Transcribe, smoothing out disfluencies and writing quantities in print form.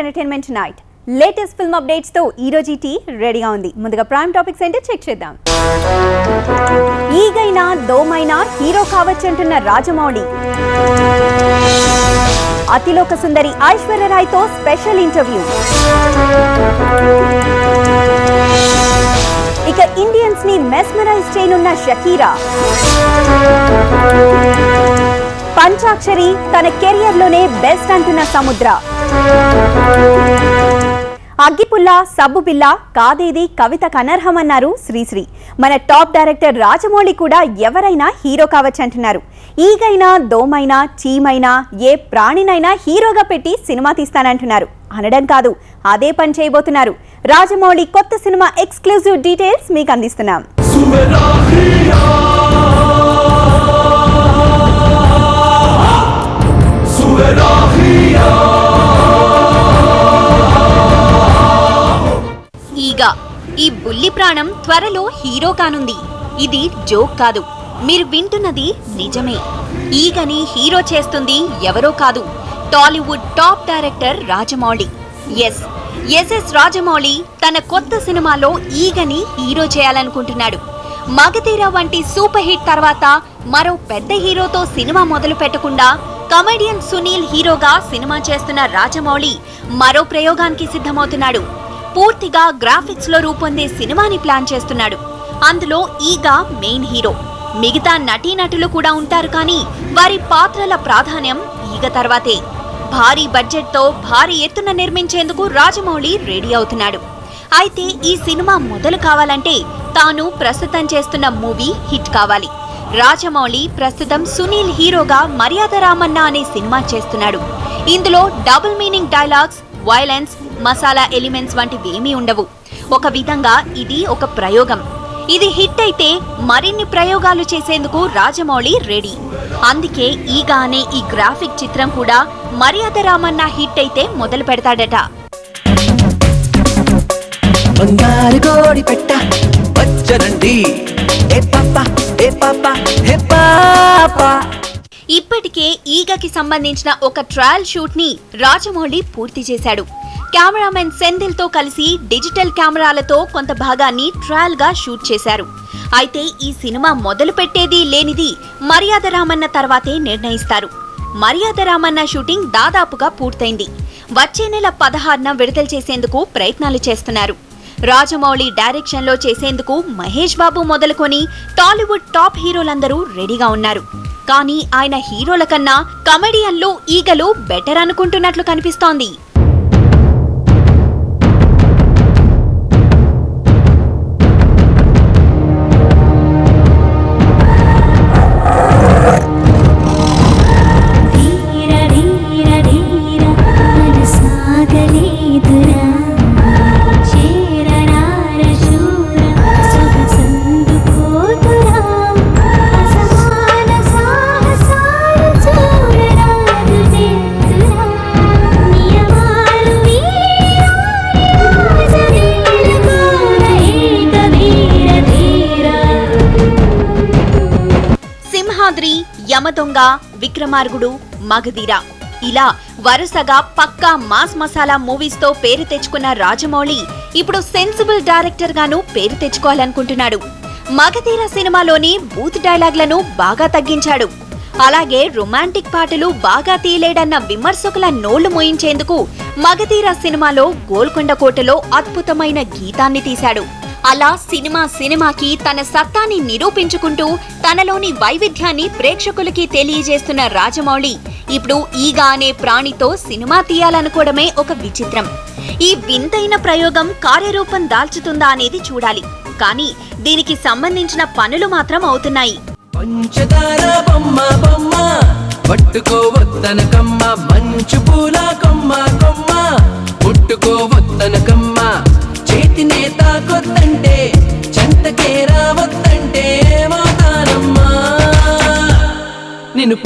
Entertainment night latest film updates తో ఈ రోజు టీ రెడీగా ఉంది. ముందుగా ప్రైమ్ టాపిక్స్ ఏంటో చెక్ చేద్దాం. ఈగైనా దోమైనా హీరో కావచ్చంటున్న రాజమౌళి. అతిలోక సుందరి ఐశ్వర్య రాయ్ తో స్పెషల్ ఇంటర్వ్యూ. ఇక ఇండియన్స్ ని మెస్మరైజ్ చేయనున్న షకీరా. పంచాక్షరి తన కెరియర్ లోనే బెస్ట్ అంటున్న సముద్ర. అగ్గిపుల్ల సబ్బుబిల్ల కాదేది కవితకు అనర్హమన్నారు శ్రీశ్రీ. మన టాప్ డైరెక్టర్ రాజమౌళి కూడా ఎవరైనా హీరో కావచ్చంటున్నారు. ఈగైనా దోమైనా చీమైనా ఏ ప్రాణినైనా హీరోగా పెట్టి సినిమా తీస్తానంటున్నారు. అనడం కాదు, అదే పని చేయబోతున్నారు. రాజమౌళి కొత్త సినిమా ఎక్స్క్లూజివ్ డీటెయిల్స్ మీకు అందిస్తున్నాం. ఈగ ఈ బుల్లి ప్రాణం త్వరలో హీరో కానుంది. ఇది జోక్ కాదు, మీరు వింటున్నది నిజమే. ఈగని హీరో చేస్తుంది ఎవరో కాదు, Tollywood top director Rajamouli. S Rajamouli తన కొత్త సినిమాలో ఈగని హీరో చేయాలనుకుంటున్నాడు. మగధీర వంటి సూపర్ హిట్ తర్వాత మరో పెద్ద హీరోతో సినిమా మొదలు పెట్టకుండా కమెడియన్ సునీల్ హీరోగా సినిమా చేస్తున్న రాజమౌళి మరో ప్రయోగానికి సిద్ధమవుతున్నాడు. పూర్తిగా గ్రాఫిక్స్ లో రూపొందే సినిమాని ప్లాన్ చేస్తున్నాడు. అందులో ఈగ మెయిన్ హీరో, మిగతా నటీనటులు కూడా ఉంటారు. కానీ వారి పాత్రల ప్రాధాన్యం ఈగ తర్వాతే. భారీ బడ్జెట్ తో భారీ ఎత్తున నిర్మించేందుకు రాజమౌళి రెడీ అవుతున్నాడు. అయితే ఈ సినిమా మొదలు కావాలంటే తాను ప్రస్తుతం చేస్తున్న మూవీ హిట్ కావాలి. రాజమౌళి ప్రస్తుతం సునీల్ హీరోగా మర్యాద రామన్న అనే సినిమా చేస్తున్నాడు. ఇందులో double meaning dialogues, violence, masala elements వంటివేమీ ఉండవు. ఒక విధంగా ఇది ఒక ప్రయోగం. ఇది హిట్ అయితే మరిన్ని ప్రయోగాలు చేసేందుకు రాజమౌళి రెడీ. అందుకే ఈగ అనే ఈ గ్రాఫిక్ చిత్రం కూడా మర్యాద రామన్న హిట్ అయితే మొదలు పెడతాడట. ఇప్పటికే ఈగకి సంబంధించిన ఒక ట్రయల్ షూట్ ని రాజమౌళి పూర్తి చేశాడు. కెమెరామెన్ సెంధిల్ తో కలిసి డిజిటల్ కెమెరాలతో కొంత భాగాన్ని ట్రయల్ గా షూట్ చేశారు. అయితే ఈ సినిమా మొదలు పెట్టేది లేనిది మర్యాద రామన్న తర్వాతే నిర్ణయిస్తారు. మర్యాద రామన్న షూటింగ్ దాదాపుగా పూర్తయింది. వచ్చే నెల 16న విడుదల చేసేందుకు ప్రయత్నాలు చేస్తున్నారు. రాజమౌళి డైరెక్షన్ లో చేసేందుకు మహేష్ బాబు మొదలుకొని టాలీవుడ్ టాప్ హీరోలందరూ రెడీగా ఉన్నారు. కానీ ఆయన హీరోల కన్నా కమెడియన్లు ఈగలు బెటర్ అనుకుంటున్నట్లు కనిపిస్తోంది. యమదొంగ, విక్రమార్గుడు, మగధీర ఇలా వరుసగా పక్కా మాస్ మసాలా మూవీస్ తో పేరు తెచ్చుకున్న రాజమౌళి ఇప్పుడు సెన్సిబుల్ డైరెక్టర్ గాను పేరు తెచ్చుకోవాలనుకుంటున్నాడు. మగధీర సినిమాలోని బూత్ డైలాగ్లను బాగా తగ్గించాడు. అలాగే రొమాంటిక్ పాటలు బాగా తీయలేడన్న విమర్శకుల నోళ్లు మోయించేందుకు మగధీర సినిమాలో గోల్కొండ కోటలో అద్భుతమైన గీతాన్ని తీశాడు. అలా సినిమాకి తన సత్తాని నిరూపించుకుంటూ తనలోని వైవిధ్యాన్ని ప్రేక్షకులకి తెలియజేస్తున్న రాజమౌళి ఇప్పుడు ఈగ అనే ప్రాణితో సినిమా తీయాలనుకోవడమే ఒక విచిత్రం. ఈ వింతైన ప్రయోగం కార్యరూపం దాల్చుతుందా అనేది చూడాలి. కానీ దీనికి సంబంధించిన పనులు మాత్రం అవుతున్నాయి. నిన్ను